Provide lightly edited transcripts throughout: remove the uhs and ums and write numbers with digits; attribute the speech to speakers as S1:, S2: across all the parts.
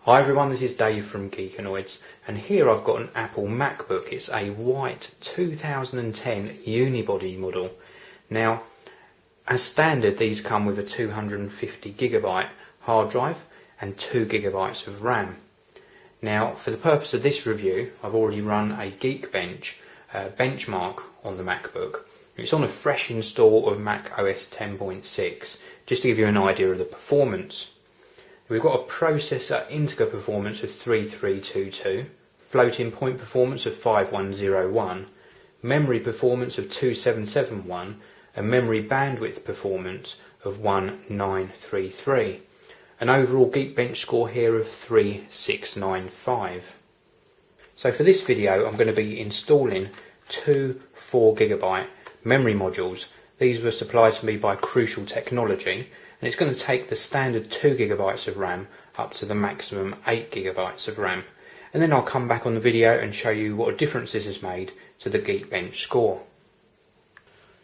S1: Hi everyone, this is Dave from Geekanoids, and here I've got an Apple MacBook. It's a white 2010 Unibody model. Now, as standard, these come with a 250GB hard drive and 2GB of RAM. Now, for the purpose of this review, I've already run a Geekbench benchmark on the MacBook. It's on a fresh install of Mac OS 10.6, just to give you an idea of the performance. We've got a processor integer performance of 3322, floating point performance of 5101, memory performance of 2771, and memory bandwidth performance of 1933. An overall Geekbench score here of 3695. So for this video I'm going to be installing two 4GB memory modules. These were supplied to me by Crucial Technology. And it's going to take the standard 2GB of RAM up to the maximum 8GB of RAM. And then I'll come back on the video and show you what a difference this has made to the Geekbench score.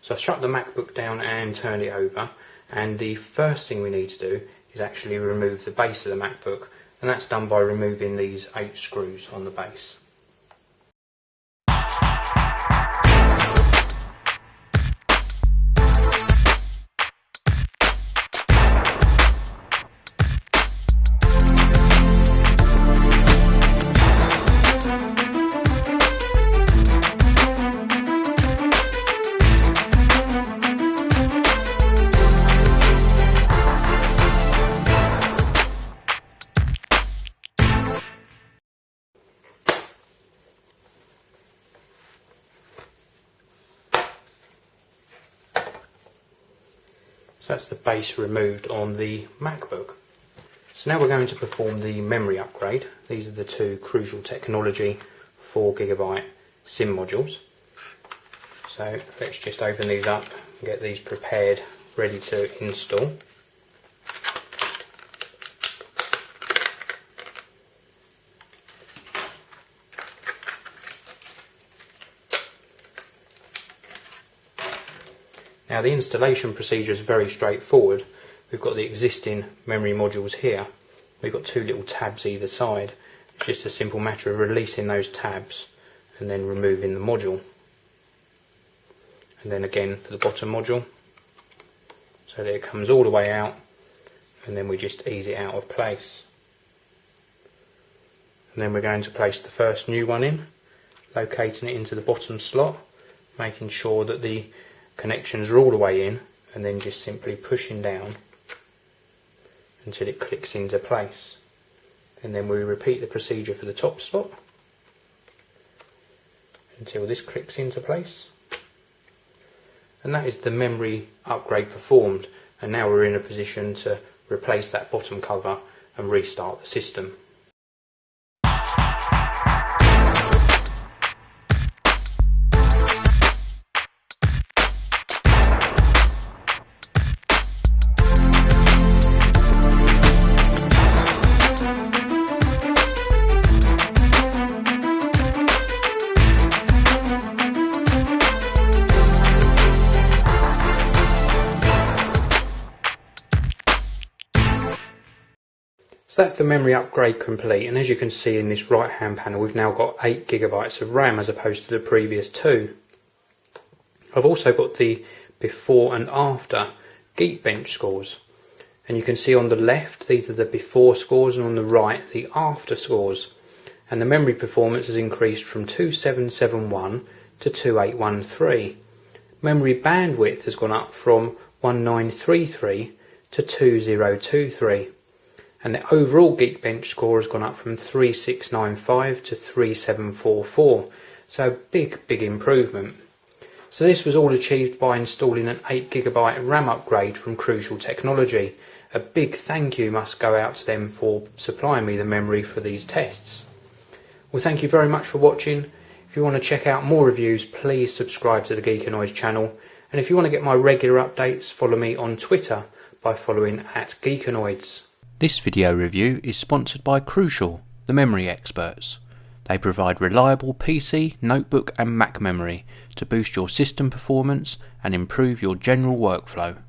S1: So I've shut the MacBook down and turned it over, and the first thing we need to do is actually remove the base of the MacBook, and that's done by removing these 8 screws on the base. So that's the base removed on the MacBook. So now we're going to perform the memory upgrade. These are the two Crucial Technology 4GB SIM modules. So let's just open these up and get these prepared, ready to install. Now the installation procedure is very straightforward. We've got the existing memory modules here. We've got 2 little tabs either side. It's just a simple matter of releasing those tabs and then removing the module. And then again for the bottom module, so that it comes all the way out, and then we just ease it out of place. And then we're going to place the first new one in, locating it into the bottom slot, making sure that the connections are all the way in, and then just simply pushing down until it clicks into place. And then we repeat the procedure for the top slot until this clicks into place. And that is the memory upgrade performed, and now we're in a position to replace that bottom cover and restart the system. So that's the memory upgrade complete, and as you can see in this right hand panel, we've now got 8GB of RAM as opposed to the previous 2. I've also got the before and after Geekbench scores, and you can see on the left these are the before scores, and on the right the after scores, and the memory performance has increased from 2771 to 2813. Memory bandwidth has gone up from 1933 to 2023. And the overall Geekbench score has gone up from 3695 to 3744. So big improvement. So this was all achieved by installing an 8GB RAM upgrade from Crucial Technology. A big thank you must go out to them for supplying me the memory for these tests. Well, thank you very much for watching. If you want to check out more reviews, please subscribe to the Geekanoids channel. And if you want to get my regular updates, follow me on Twitter by following @Geekanoids.
S2: This video review is sponsored by Crucial, the memory experts. They provide reliable PC, notebook and Mac memory to boost your system performance and improve your general workflow.